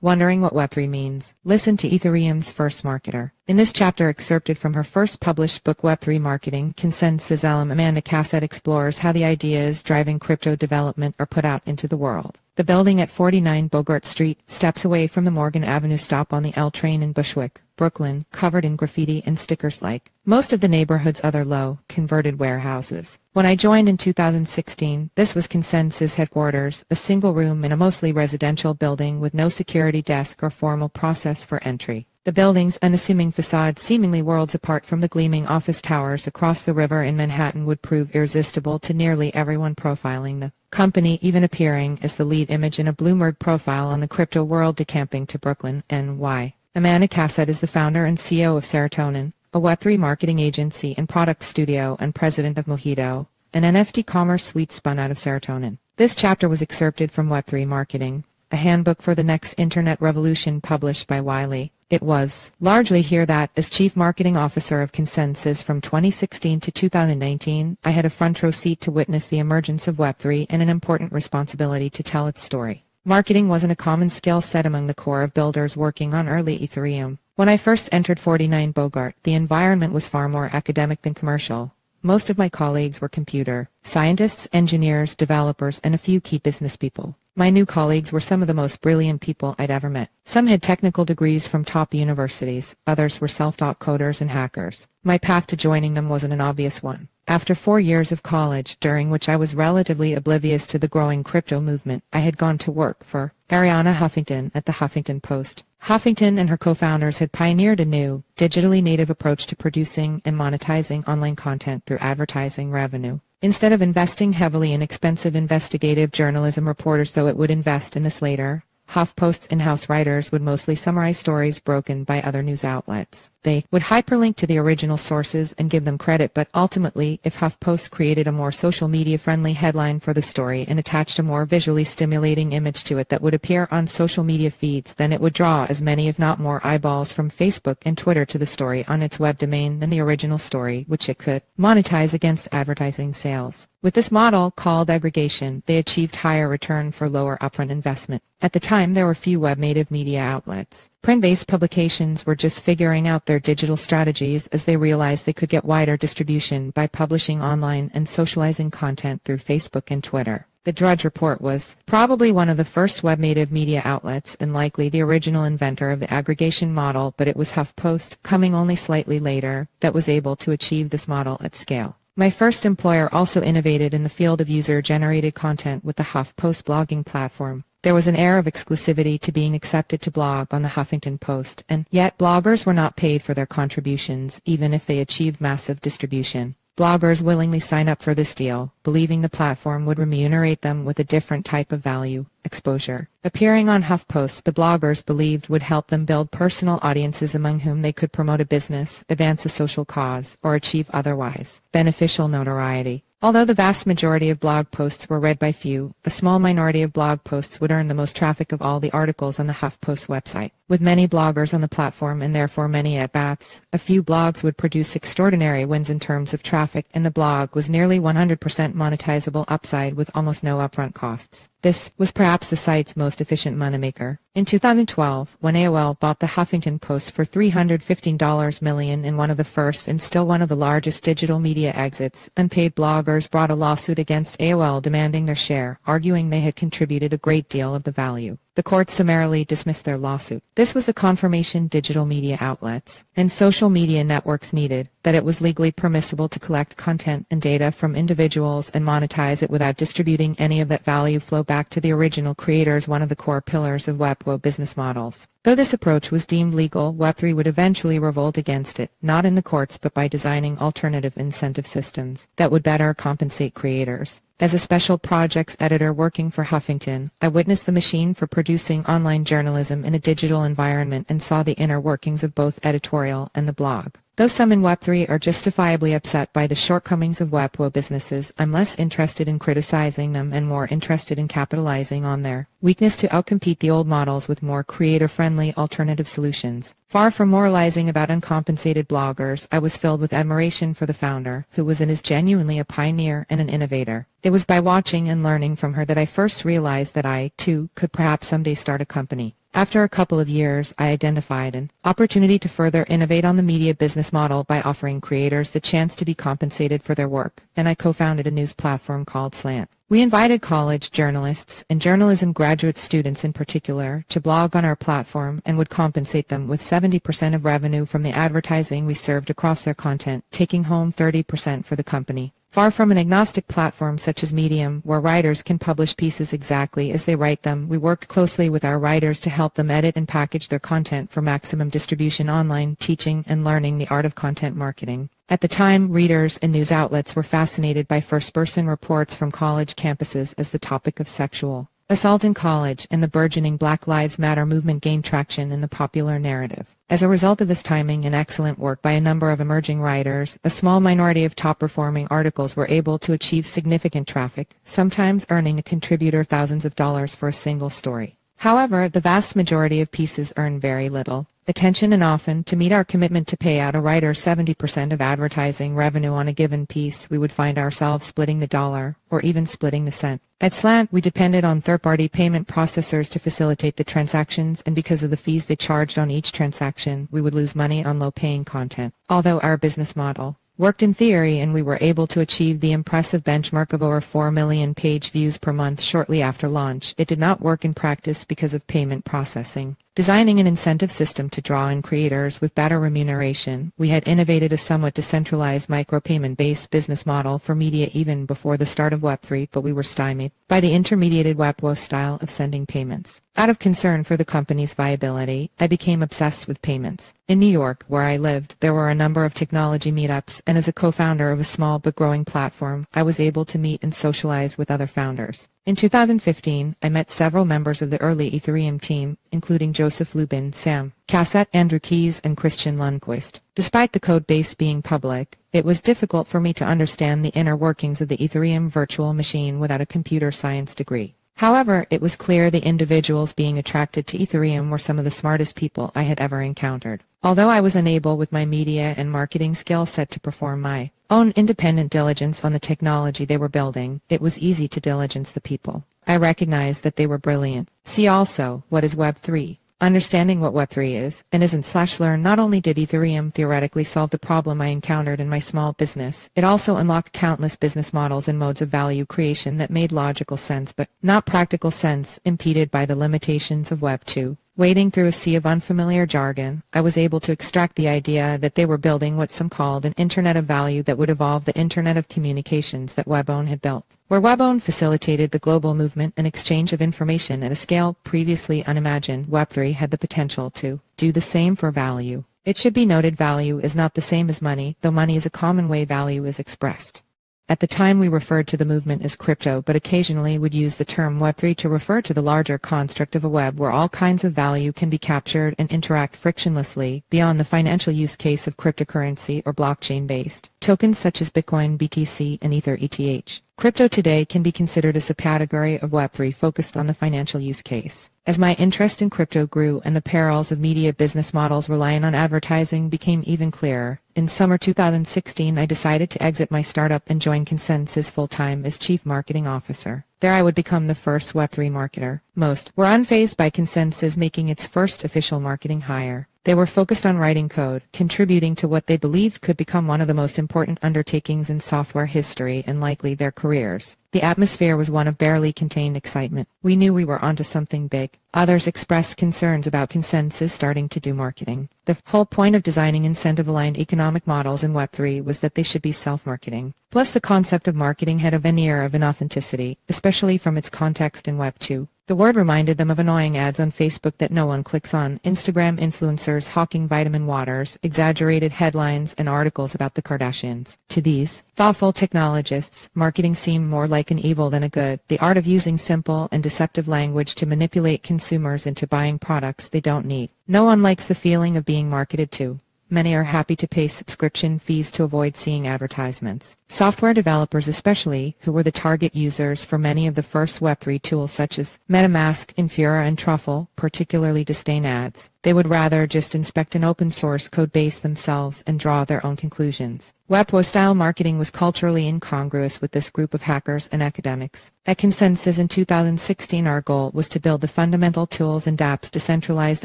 Wondering what Web3 means? Listen to Ethereum's first marketer. In this chapter excerpted from her first published book Web3 Marketing, ConsenSys-alum Amanda Cassatt explores how the ideas driving crypto development are put out into the world. The building at 49 Bogart Street, steps away from the Morgan Avenue stop on the L train in Bushwick, Brooklyn, covered in graffiti and stickers like most of the neighborhood's other low, converted warehouses. When I joined in 2016, this was ConsenSys headquarters, a single room in a mostly residential building with no security desk or formal process for entry. The building's unassuming facade, seemingly worlds apart from the gleaming office towers across the river in Manhattan, would prove irresistible to nearly everyone profiling the company, even appearing as the lead image in a Bloomberg profile on the crypto world decamping to Brooklyn, NY. Amanda Cassatt is the founder and CEO of Serotonin, a Web3 marketing agency and product studio, and president of Mojito, an NFT commerce suite spun out of Serotonin. This chapter was excerpted from Web3 Marketing, a handbook for the next internet revolution published by Wiley. It was largely here that, as Chief Marketing Officer of ConsenSys from 2016 to 2019, I had a front row seat to witness the emergence of Web3 and an important responsibility to tell its story. Marketing wasn't a common skill set among the core of builders working on early Ethereum. When I first entered 49 Bogart, the environment was far more academic than commercial. Most of my colleagues were computer scientists, engineers, developers, and a few key business people. My new colleagues were some of the most brilliant people I'd ever met. Some had technical degrees from top universities, others were self-taught coders and hackers. My path to joining them wasn't an obvious one. After 4 years of college, during which I was relatively oblivious to the growing crypto movement, I had gone to work for Arianna Huffington at the Huffington Post. Huffington and her co-founders had pioneered a new, digitally native approach to producing and monetizing online content through advertising revenue. Instead of investing heavily in expensive investigative journalism reporters, though it would invest in this later, HuffPost's in-house writers would mostly summarize stories broken by other news outlets. They would hyperlink to the original sources and give them credit, but ultimately, if HuffPost created a more social media-friendly headline for the story and attached a more visually stimulating image to it that would appear on social media feeds, then it would draw as many if not more eyeballs from Facebook and Twitter to the story on its web domain than the original story, which it could monetize against advertising sales. With this model, called aggregation, they achieved higher return for lower upfront investment. At the time, there were few web-native media outlets. Print-based publications were just figuring out their digital strategies as they realized they could get wider distribution by publishing online and socializing content through Facebook and Twitter. The Drudge Report was probably one of the first web-native media outlets and likely the original inventor of the aggregation model, but it was HuffPost, coming only slightly later, that was able to achieve this model at scale. My first employer also innovated in the field of user-generated content with the HuffPost blogging platform. There was an air of exclusivity to being accepted to blog on the Huffington Post, and yet bloggers were not paid for their contributions, even if they achieved massive distribution. Bloggers willingly sign up for this deal, believing the platform would remunerate them with a different type of value, exposure. Appearing on HuffPost, the bloggers believed would help them build personal audiences among whom they could promote a business, advance a social cause, or achieve otherwise beneficial notoriety. Although the vast majority of blog posts were read by few, a small minority of blog posts would earn the most traffic of all the articles on the HuffPost website. With many bloggers on the platform and therefore many at-bats, a few blogs would produce extraordinary wins in terms of traffic, and the blog was nearly 100% monetizable upside with almost no upfront costs. This was perhaps the site's most efficient moneymaker. In 2012, when AOL bought the Huffington Post for $315 million in one of the first and still one of the largest digital media exits, unpaid bloggers brought a lawsuit against AOL demanding their share, arguing they had contributed a great deal of the value. The court summarily dismissed their lawsuit. This was the confirmation digital media outlets and social media networks needed, that it was legally permissible to collect content and data from individuals and monetize it without distributing any of that value flow back to the original creators, one of the core pillars of Web2 business models. Though this approach was deemed legal, Web3 would eventually revolt against it, not in the courts but by designing alternative incentive systems that would better compensate creators. As a special projects editor working for Huffington, I witnessed the machine for producing online journalism in a digital environment and saw the inner workings of both editorial and the blog. Though some in Web3 are justifiably upset by the shortcomings of Web2 businesses, I'm less interested in criticizing them and more interested in capitalizing on their weakness to outcompete the old models with more creator-friendly alternative solutions. Far from moralizing about uncompensated bloggers, I was filled with admiration for the founder, who was and is genuinely a pioneer and an innovator. It was by watching and learning from her that I first realized that I, too, could perhaps someday start a company. After a couple of years, I identified an opportunity to further innovate on the media business model by offering creators the chance to be compensated for their work, and I co-founded a news platform called Slant. We invited college journalists, and journalism graduate students in particular, to blog on our platform and would compensate them with 70% of revenue from the advertising we served across their content, taking home 30% for the company. Far from an agnostic platform such as Medium, where writers can publish pieces exactly as they write them, we worked closely with our writers to help them edit and package their content for maximum distribution online, teaching and learning the art of content marketing. At the time, readers and news outlets were fascinated by first-person reports from college campuses as the topic of sexual assault in college and the burgeoning Black Lives Matter movement gained traction in the popular narrative. As a result of this timing and excellent work by a number of emerging writers, a small minority of top-performing articles were able to achieve significant traffic, sometimes earning a contributor thousands of dollars for a single story. However, the vast majority of pieces earn very little attention, and often, to meet our commitment to pay out a writer 70% of advertising revenue on a given piece, we would find ourselves splitting the dollar, or even splitting the cent. At Slant, we depended on third-party payment processors to facilitate the transactions, and because of the fees they charged on each transaction, we would lose money on low-paying content. Although our business model worked in theory and we were able to achieve the impressive benchmark of over 4 million page views per month shortly after launch, it did not work in practice because of payment processing. Designing an incentive system to draw in creators with better remuneration, we had innovated a somewhat decentralized micropayment-based business model for media even before the start of Web3, but we were stymied by the intermediated WebWo style of sending payments. Out of concern for the company's viability, I became obsessed with payments. In New York, where I lived, there were a number of technology meetups, and as a co-founder of a small but growing platform, I was able to meet and socialize with other founders. In 2015, I met several members of the early Ethereum team, including Joseph Lubin, Sam Cassatt, Andrew Keys, and Christian Lundquist. Despite the code base being public, it was difficult for me to understand the inner workings of the Ethereum virtual machine without a computer science degree. However, it was clear the individuals being attracted to Ethereum were some of the smartest people I had ever encountered. Although I was unable with my media and marketing skill set to perform my own independent diligence on the technology they were building, it was easy to diligence the people. I recognized that they were brilliant. See also, what is Web3? Understanding what Web3 is and isn't/learn. Not only did Ethereum theoretically solve the problem I encountered in my small business, it also unlocked countless business models and modes of value creation that made logical sense but not practical sense, impeded by the limitations of Web 2. Wading through a sea of unfamiliar jargon, I was able to extract the idea that they were building what some called an Internet of Value that would evolve the Internet of Communications that WebOwn had built. Where WebOwn facilitated the global movement and exchange of information at a scale previously unimagined, Web3 had the potential to do the same for value. It should be noted value is not the same as money, though money is a common way value is expressed. At the time we referred to the movement as crypto, but occasionally would use the term Web3 to refer to the larger construct of a web where all kinds of value can be captured and interact frictionlessly beyond the financial use case of cryptocurrency or blockchain-based tokens such as Bitcoin, BTC, and Ether ETH. Crypto today can be considered a subcategory of Web3 focused on the financial use case. As my interest in crypto grew and the perils of media business models relying on advertising became even clearer, in summer 2016 I decided to exit my startup and join ConsenSys full-time as Chief Marketing Officer. There I would become the first Web3 marketer. Most were unfazed by ConsenSys making its first official marketing hire. They were focused on writing code, contributing to what they believed could become one of the most important undertakings in software history and likely their careers. The atmosphere was one of barely contained excitement. We knew we were onto something big. Others expressed concerns about ConsenSys starting to do marketing. The whole point of designing incentive-aligned economic models in Web3 was that they should be self-marketing. Plus, the concept of marketing had a veneer of inauthenticity, especially from its context in Web 2. The word reminded them of annoying ads on Facebook that no one clicks on, Instagram influencers hawking vitamin waters, exaggerated headlines, and articles about the Kardashians. To these thoughtful technologists, marketing seemed more like an evil than a good, the art of using simple and deceptive language to manipulate consumers into buying products they don't need. No one likes the feeling of being marketed to. Many are happy to pay subscription fees to avoid seeing advertisements. Software developers especially, who were the target users for many of the first Web3 tools such as MetaMask, Infura, and Truffle, particularly disdain ads. They would rather just inspect an open source code base themselves and draw their own conclusions. Web3-style marketing was culturally incongruous with this group of hackers and academics. At ConsenSys in 2016, our goal was to build the fundamental tools and dApps decentralized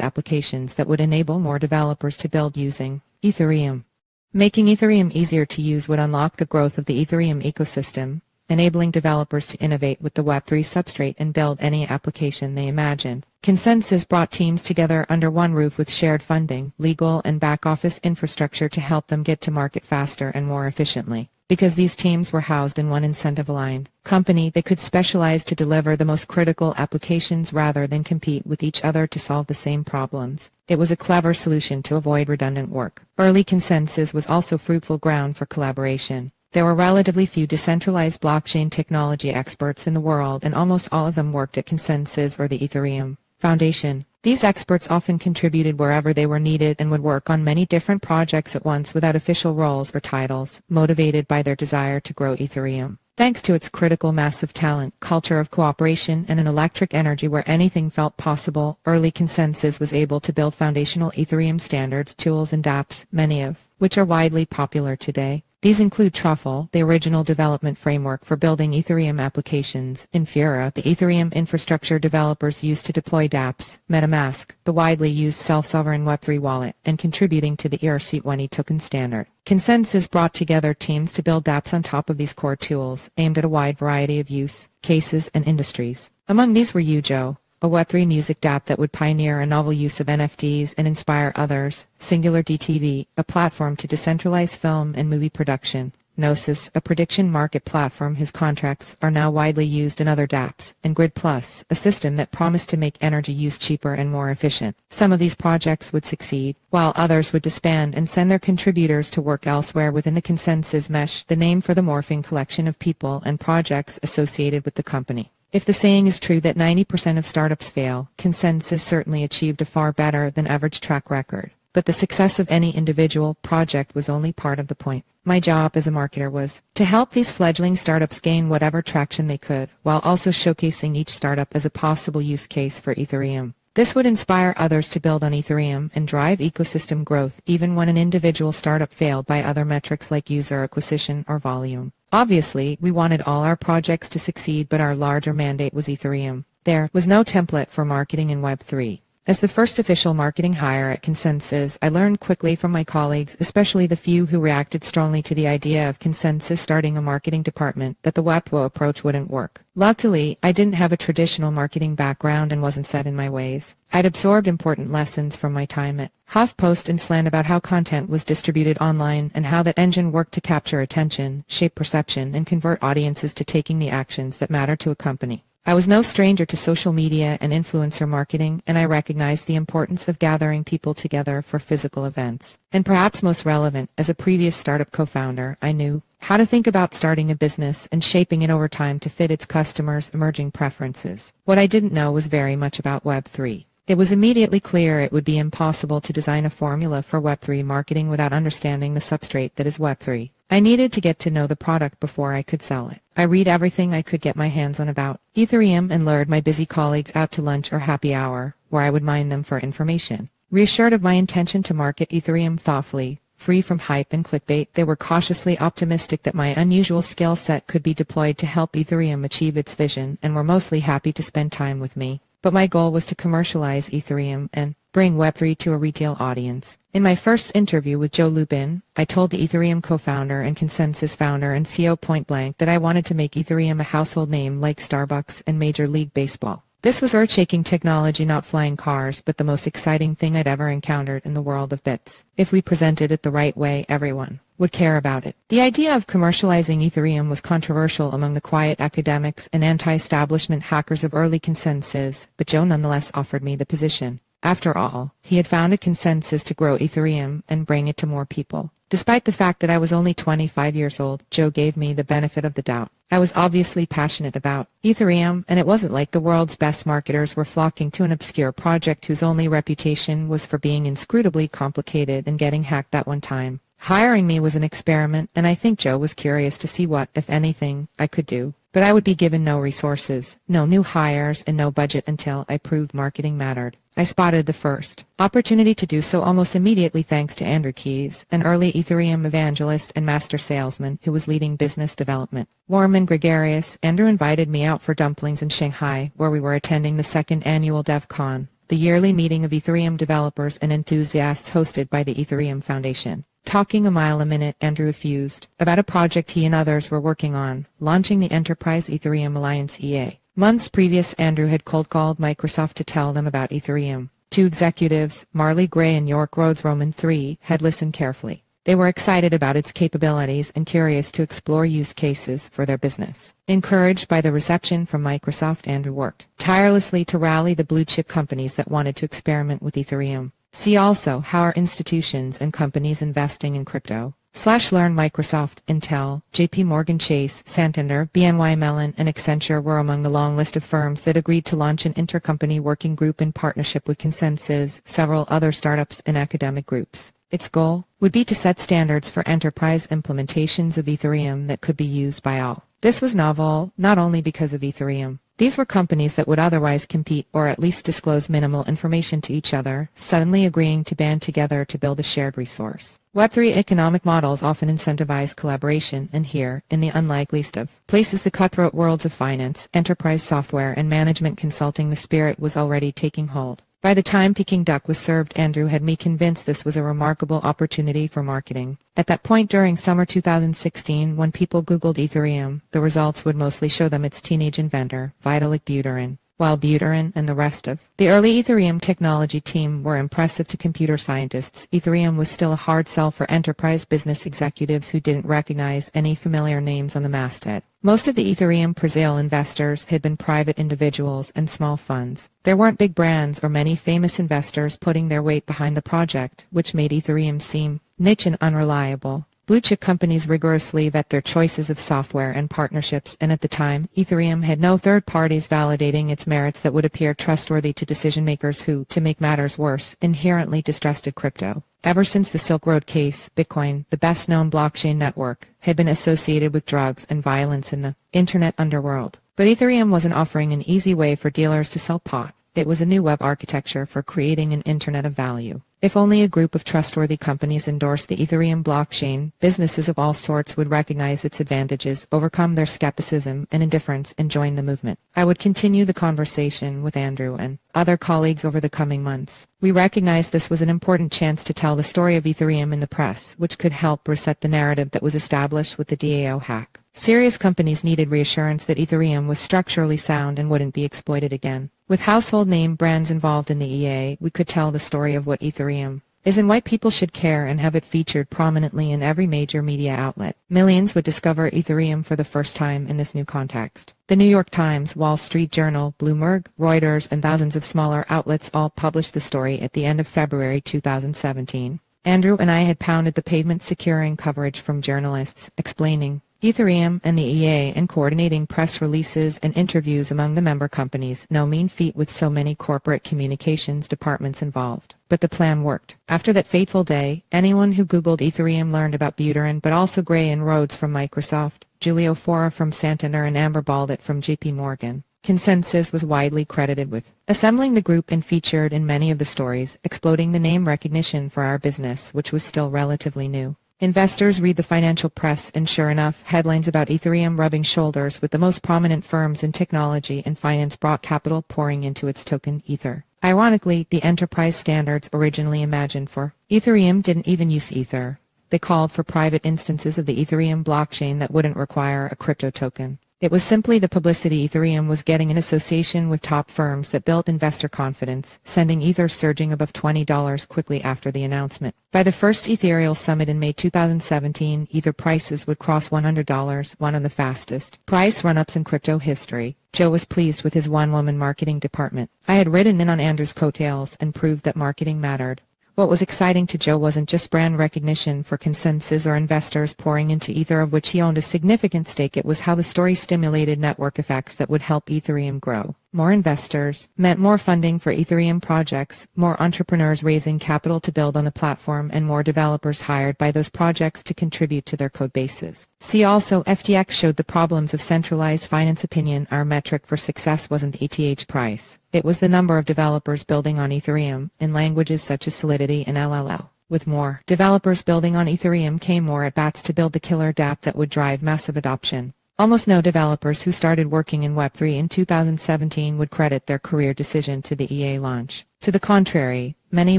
applications that would enable more developers to build using Ethereum. Making Ethereum easier to use would unlock the growth of the Ethereum ecosystem, enabling developers to innovate with the Web3 substrate and build any application they imagined. ConsenSys brought teams together under one roof with shared funding, legal and back-office infrastructure to help them get to market faster and more efficiently. Because these teams were housed in one incentive-aligned company, they could specialize to deliver the most critical applications rather than compete with each other to solve the same problems. It was a clever solution to avoid redundant work. Early ConsenSys was also fruitful ground for collaboration. There were relatively few decentralized blockchain technology experts in the world, and almost all of them worked at ConsenSys or the Ethereum Foundation. These experts often contributed wherever they were needed and would work on many different projects at once without official roles or titles, motivated by their desire to grow Ethereum. Thanks to its critical mass of talent, culture of cooperation, and an electric energy where anything felt possible, early ConsenSys was able to build foundational Ethereum standards, tools, and dApps, many of which are widely popular today. These include Truffle, the original development framework for building Ethereum applications, Infura, the Ethereum infrastructure developers use to deploy dApps, MetaMask, the widely used self-sovereign Web3 wallet, and contributing to the ERC20 token standard. ConsenSys brought together teams to build dApps on top of these core tools, aimed at a wide variety of use cases and industries. Among these were Ujo, a Web3 music dApp that would pioneer a novel use of NFTs and inspire others, Singular DTV, a platform to decentralize film and movie production, Gnosis, a prediction market platform whose contracts are now widely used in other dApps, and Grid Plus, a system that promised to make energy use cheaper and more efficient. Some of these projects would succeed, while others would disband and send their contributors to work elsewhere within the ConsenSys mesh, the name for the morphing collection of people and projects associated with the company. If the saying is true that 90% of startups fail, ConsenSys certainly achieved a far better than average track record. But the success of any individual project was only part of the point. My job as a marketer was to help these fledgling startups gain whatever traction they could, while also showcasing each startup as a possible use case for Ethereum. This would inspire others to build on Ethereum and drive ecosystem growth even when an individual startup failed by other metrics like user acquisition or volume. Obviously, we wanted all our projects to succeed, but our larger mandate was Ethereum. There was no template for marketing in Web3. As the first official marketing hire at ConsenSys, I learned quickly from my colleagues, especially the few who reacted strongly to the idea of ConsenSys starting a marketing department, that the Web3 approach wouldn't work. Luckily, I didn't have a traditional marketing background and wasn't set in my ways. I'd absorbed important lessons from my time at HuffPost and Slant about how content was distributed online and how that engine worked to capture attention, shape perception, and convert audiences to taking the actions that matter to a company. I was no stranger to social media and influencer marketing, and I recognized the importance of gathering people together for physical events. And perhaps most relevant, as a previous startup co-founder, I knew how to think about starting a business and shaping it over time to fit its customers' emerging preferences. What I didn't know was very much about Web3. It was immediately clear it would be impossible to design a formula for Web3 marketing without understanding the substrate that is Web3. I needed to get to know the product before I could sell it. I read everything I could get my hands on about Ethereum and lured my busy colleagues out to lunch or happy hour, where I would mine them for information. Reassured of my intention to market Ethereum thoughtfully, free from hype and clickbait, they were cautiously optimistic that my unusual skill set could be deployed to help Ethereum achieve its vision, and were mostly happy to spend time with me. But my goal was to commercialize Ethereum and bring Web3 to a retail audience. In my first interview with Joe Lubin, I told the Ethereum co-founder and ConsenSys founder and CEO point blank that I wanted to make Ethereum a household name like Starbucks and Major League Baseball. This was earth-shaking technology, not flying cars, but the most exciting thing I'd ever encountered in the world of bits. If we presented it the right way, everyone would care about it. The idea of commercializing Ethereum was controversial among the quiet academics and anti-establishment hackers of early ConsenSys, but Joe nonetheless offered me the position. After all, he had founded ConsenSys to grow Ethereum and bring it to more people. Despite the fact that I was only 25 years old, Joe gave me the benefit of the doubt. I was obviously passionate about Ethereum, and it wasn't like the world's best marketers were flocking to an obscure project whose only reputation was for being inscrutably complicated and getting hacked that one time. Hiring me was an experiment, and I think Joe was curious to see what, if anything, I could do. but I would be given no resources, no new hires, and no budget until I proved marketing mattered. I spotted the first opportunity to do so almost immediately thanks to Andrew Keyes, an early Ethereum evangelist and master salesman who was leading business development. Warm and gregarious, Andrew invited me out for dumplings in Shanghai, where we were attending the second annual DevCon, the yearly meeting of Ethereum developers and enthusiasts hosted by the Ethereum Foundation. Talking a mile a minute, Andrew effused about a project he and others were working on, launching the Enterprise Ethereum Alliance EA. Months previous, Andrew had cold called Microsoft to tell them about Ethereum. Two executives, Marley Gray and York Rhodes Roman III, had listened carefully. They were excited about its capabilities and curious to explore use cases for their business. Encouraged by the reception from Microsoft, Andrew worked tirelessly to rally the blue-chip companies that wanted to experiment with Ethereum. See also how are institutions and companies investing in crypto. Learn Microsoft, Intel, JP Morgan Chase, Santander, BNY Mellon, and Accenture were among the long list of firms that agreed to launch an intercompany working group in partnership with ConsenSys, several other startups and academic groups. Its goal would be to set standards for enterprise implementations of Ethereum that could be used by all. This was novel, not only because of Ethereum. These were companies that would otherwise compete or at least disclose minimal information to each other, suddenly agreeing to band together to build a shared resource. Web3 economic models often incentivize collaboration, and here, in the unlikeliest of places, the cutthroat worlds of finance, enterprise software, and management consulting, the spirit was already taking hold. By the time Peking Duck was served, Andrew had me convinced this was a remarkable opportunity for marketing. At that point during summer 2016, when people Googled Ethereum, the results would mostly show them its teenage inventor, Vitalik Buterin. While Buterin and the rest of the early Ethereum technology team were impressive to computer scientists, Ethereum was still a hard sell for enterprise business executives who didn't recognize any familiar names on the masthead. Most of the Ethereum pre-sale investors had been private individuals and small funds. There weren't big brands or many famous investors putting their weight behind the project, which made Ethereum seem niche and unreliable. Blue-chip companies rigorously vet their choices of software and partnerships, and at the time, Ethereum had no third parties validating its merits that would appear trustworthy to decision-makers who, to make matters worse, inherently distrusted crypto. Ever since the Silk Road case, Bitcoin, the best-known blockchain network, had been associated with drugs and violence in the internet underworld. But Ethereum wasn't offering an easy way for dealers to sell pot. It was a new web architecture for creating an internet of value. If only a group of trustworthy companies endorsed the Ethereum blockchain, businesses of all sorts would recognize its advantages, overcome their skepticism and indifference, and join the movement. I would continue the conversation with Andrew and other colleagues over the coming months. We recognized this was an important chance to tell the story of Ethereum in the press, which could help reset the narrative that was established with the DAO hack. Serious companies needed reassurance that Ethereum was structurally sound and wouldn't be exploited again. With household name brands involved in the EA, we could tell the story of what Ethereum is and why people should care and have it featured prominently in every major media outlet. Millions would discover Ethereum for the first time in this new context. The New York Times, Wall Street Journal, Bloomberg, Reuters, and thousands of smaller outlets all published the story at the end of February 2017. Andrew and I had pounded the pavement securing coverage from journalists, explaining Ethereum and the EA and coordinating press releases and interviews among the member companies. No mean feat with so many corporate communications departments involved. But the plan worked. After that fateful day, anyone who Googled Ethereum learned about Buterin, but also Gray and Rhodes from Microsoft, Giulio Fora from Santander, and Amber Baldet from JP Morgan. ConsenSys was widely credited with assembling the group and featured in many of the stories, exploding the name recognition for our business, which was still relatively new. Investors read the financial press, and sure enough, headlines about Ethereum rubbing shoulders with the most prominent firms in technology and finance brought capital pouring into its token Ether. Ironically, the enterprise standards originally imagined for Ethereum didn't even use Ether. They called for private instances of the Ethereum blockchain that wouldn't require a crypto token. It was simply the publicity Ethereum was getting in association with top firms that built investor confidence, sending Ether surging above $20 quickly after the announcement. By the first Ethereal Summit in May 2017, Ether prices would cross $100, one of the fastest price run-ups in crypto history. Joe was pleased with his one-woman marketing department. I had ridden in on Andrew's coattails and proved that marketing mattered. What was exciting to Joe wasn't just brand recognition for ConsenSys or investors pouring into Ether, of which he owned a significant stake. It was how the story stimulated network effects that would help Ethereum grow. More investors meant more funding for Ethereum projects, more entrepreneurs raising capital to build on the platform, and more developers hired by those projects to contribute to their code bases. See also FTX showed the problems of centralized finance. Opinion: our metric for success wasn't ETH price. It was the number of developers building on Ethereum in languages such as Solidity and LLL. With more developers building on Ethereum came more at-bats to build the killer dApp that would drive massive adoption. Almost no developers who started working in Web3 in 2017 would credit their career decision to the EA launch. To the contrary, many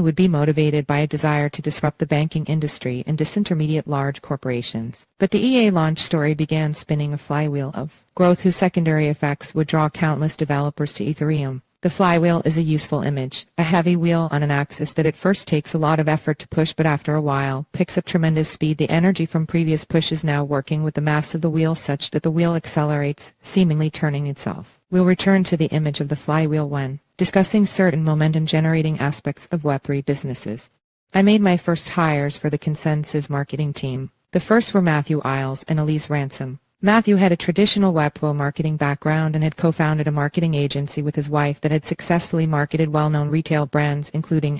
would be motivated by a desire to disrupt the banking industry and disintermediate large corporations. But the EA launch story began spinning a flywheel of growth whose secondary effects would draw countless developers to Ethereum. The flywheel is a useful image, a heavy wheel on an axis that at first takes a lot of effort to push but after a while picks up tremendous speed. The energy from previous push is now working with the mass of the wheel such that the wheel accelerates, seemingly turning itself. We'll return to the image of the flywheel when discussing certain momentum-generating aspects of Web3 businesses. I made my first hires for the ConsenSys marketing team. The first were Matthew Isles and Elise Ransom. Matthew had a traditional Web3 marketing background and had co-founded a marketing agency with his wife that had successfully marketed well-known retail brands including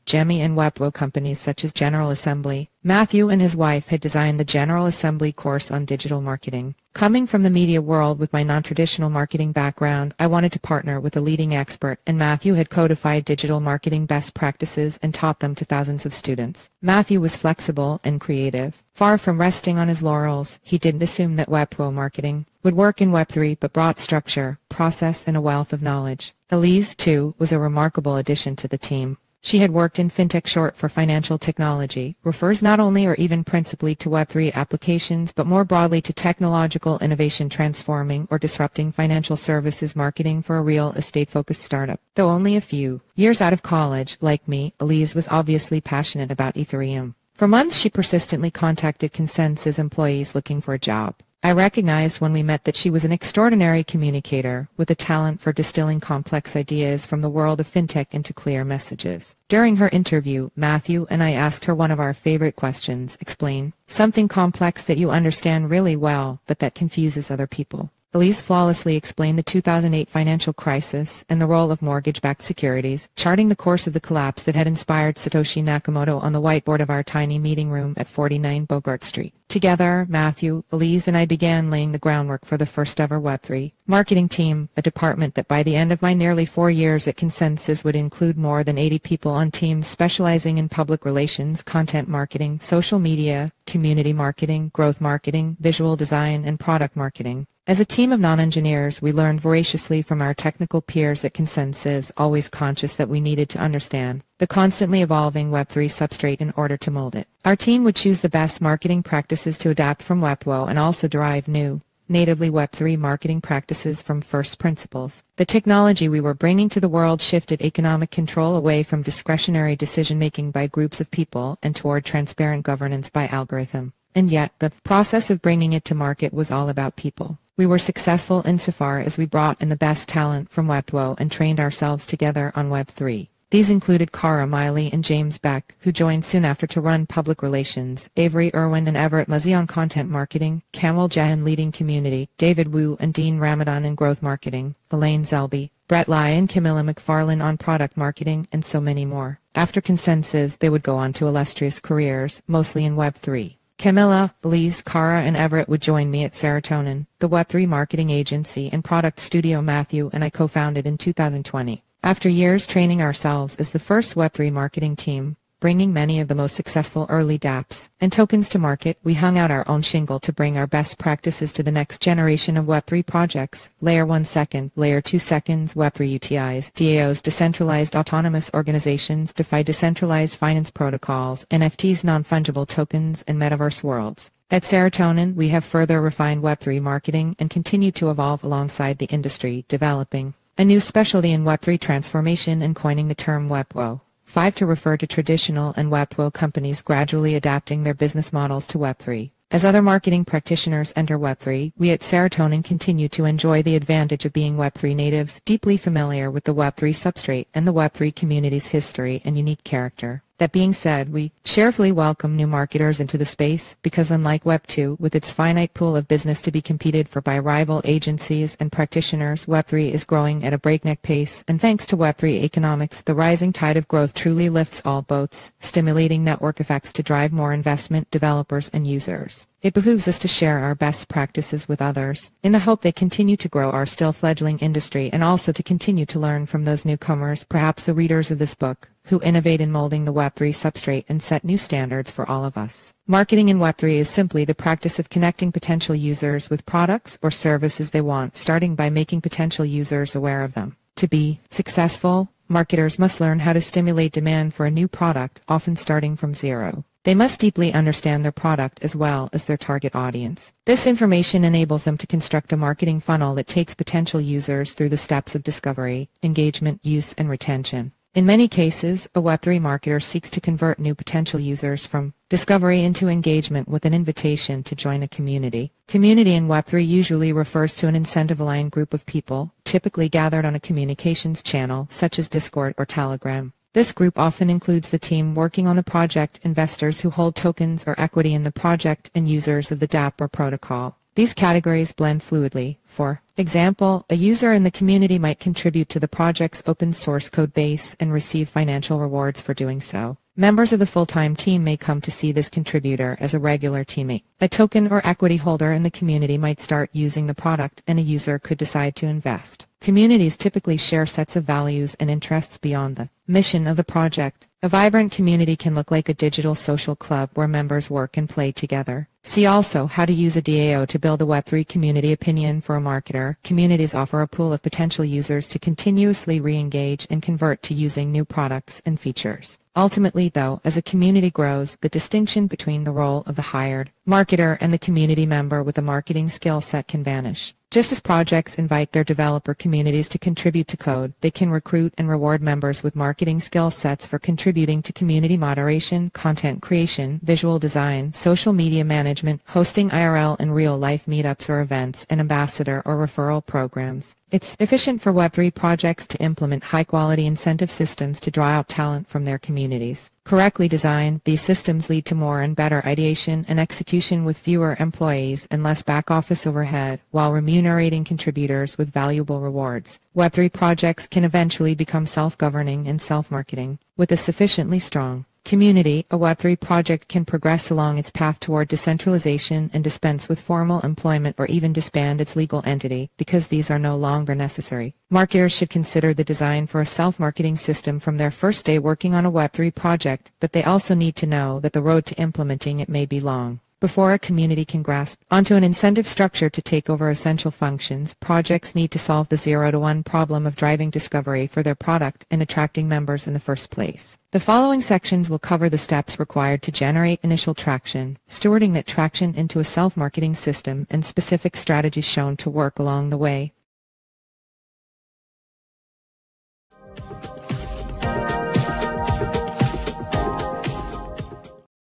Gemmy and Web3 companies such as General Assembly. Matthew and his wife had designed the General Assembly course on digital marketing. Coming from the media world with my non-traditional marketing background, I wanted to partner with a leading expert, and Matthew had codified digital marketing best practices and taught them to thousands of students. Matthew was flexible and creative. Far from resting on his laurels, he didn't assume that Web3 marketing would work in Web3 but brought structure, process, and a wealth of knowledge. Elise, too, was a remarkable addition to the team. She had worked in fintech, short for financial technology, refers not only or even principally to Web3 applications but more broadly to technological innovation transforming or disrupting financial services marketing for a real estate-focused startup. Though only a few years out of college, like me, Elise was obviously passionate about Ethereum. For months she persistently contacted ConsenSys employees looking for a job. I recognized when we met that she was an extraordinary communicator with a talent for distilling complex ideas from the world of fintech into clear messages. During her interview, Matthew and I asked her one of our favorite questions: explain something complex that you understand really well but that confuses other people. Elise flawlessly explained the 2008 financial crisis and the role of mortgage-backed securities, charting the course of the collapse that had inspired Satoshi Nakamoto on the whiteboard of our tiny meeting room at 49 Bogart Street. Together, Matthew, Elise, and I began laying the groundwork for the first-ever Web3 marketing team, a department that by the end of my nearly 4 years at ConsenSys would include more than 80 people on teams specializing in public relations, content marketing, social media, community marketing, growth marketing, visual design, and product marketing. As a team of non-engineers, we learned voraciously from our technical peers at ConsenSys, always conscious that we needed to understand the constantly evolving Web3 substrate in order to mold it. Our team would choose the best marketing practices to adapt from Web2 and also derive new, natively Web3 marketing practices from first principles. The technology we were bringing to the world shifted economic control away from discretionary decision-making by groups of people and toward transparent governance by algorithm. And yet, the process of bringing it to market was all about people. We were successful insofar as we brought in the best talent from Web2 and trained ourselves together on Web3. These included Cara Miley and James Beck, who joined soon after to run public relations, Avery Irwin and Everett Muzzy on content marketing, Kamal Jahan leading community, David Wu and Dean Ramadan in growth marketing, Elaine Zelby, Brett Lai and Camilla McFarlane on product marketing, and so many more. After ConsenSys, they would go on to illustrious careers, mostly in Web3. Camilla, Elise, Cara, and Everett would join me at Serotonin, the Web3 marketing agency and product studio Matthew and I co-founded in 2020. After years training ourselves as the first Web3 marketing team, bringing many of the most successful early dApps and tokens to market, we hung out our own shingle to bring our best practices to the next generation of Web3 projects: Layer 1 second, Layer 2 seconds, Web3 UTIs, DAOs, decentralized autonomous organizations, DeFi decentralized finance protocols, NFTs, non-fungible tokens, and metaverse worlds. At Serotonin, we have further refined Web3 marketing and continue to evolve alongside the industry, developing a new specialty in Web3 transformation and coining the term Web2. 5 to refer to traditional and Web2 companies gradually adapting their business models to Web3. As other marketing practitioners enter Web3, we at Serotonin continue to enjoy the advantage of being Web3 natives, deeply familiar with the Web3 substrate and the Web3 community's history and unique character. That being said, we cheerfully welcome new marketers into the space because unlike Web 2, with its finite pool of business to be competed for by rival agencies and practitioners, Web 3 is growing at a breakneck pace, and thanks to Web 3 economics, the rising tide of growth truly lifts all boats, stimulating network effects to drive more investment, developers, and users. It behooves us to share our best practices with others, in the hope they continue to grow our still fledgling industry and also to continue to learn from those newcomers, perhaps the readers of this book, who innovate in molding the Web3 substrate and set new standards for all of us. Marketing in Web3 is simply the practice of connecting potential users with products or services they want, starting by making potential users aware of them. To be successful, marketers must learn how to stimulate demand for a new product, often starting from zero. They must deeply understand their product as well as their target audience. This information enables them to construct a marketing funnel that takes potential users through the steps of discovery, engagement, use, and retention. In many cases, a Web3 marketer seeks to convert new potential users from discovery into engagement with an invitation to join a community. Community in Web3 usually refers to an incentive-aligned group of people, typically gathered on a communications channel such as Discord or Telegram. This group often includes the team working on the project, investors who hold tokens or equity in the project, and users of the dApp or protocol. These categories blend fluidly. For example, a user in the community might contribute to the project's open source code base and receive financial rewards for doing so. Members of the full-time team may come to see this contributor as a regular teammate. A token or equity holder in the community might start using the product, and a user could decide to invest. Communities typically share sets of values and interests beyond the mission of the project. A vibrant community can look like a digital social club where members work and play together. See also how to use a DAO to build a Web3 community. Opinion for a marketer. Communities offer a pool of potential users to continuously re-engage and convert to using new products and features. Ultimately, though, as a community grows, the distinction between the role of the hired marketer and the community member with a marketing skill set can vanish. Just as projects invite their developer communities to contribute to code, they can recruit and reward members with marketing skill sets for contributing to community moderation, content creation, visual design, social media management, hosting IRL and real-life meetups or events, and ambassador or referral programs. It's efficient for Web3 projects to implement high-quality incentive systems to draw out talent from their communities. Correctly designed, these systems lead to more and better ideation and execution with fewer employees and less back-office overhead, while remunerating contributors with valuable rewards. Web3 projects can eventually become self-governing and self-marketing. With a sufficiently strong community, a Web3 project can progress along its path toward decentralization and dispense with formal employment or even disband its legal entity, because these are no longer necessary. Marketers should consider the design for a self-marketing system from their first day working on a Web3 project, but they also need to know that the road to implementing it may be long. Before a community can grasp onto an incentive structure to take over essential functions, projects need to solve the 0-to-1 problem of driving discovery for their product and attracting members in the first place. The following sections will cover the steps required to generate initial traction, stewarding that traction into a self-marketing system, and specific strategies shown to work along the way.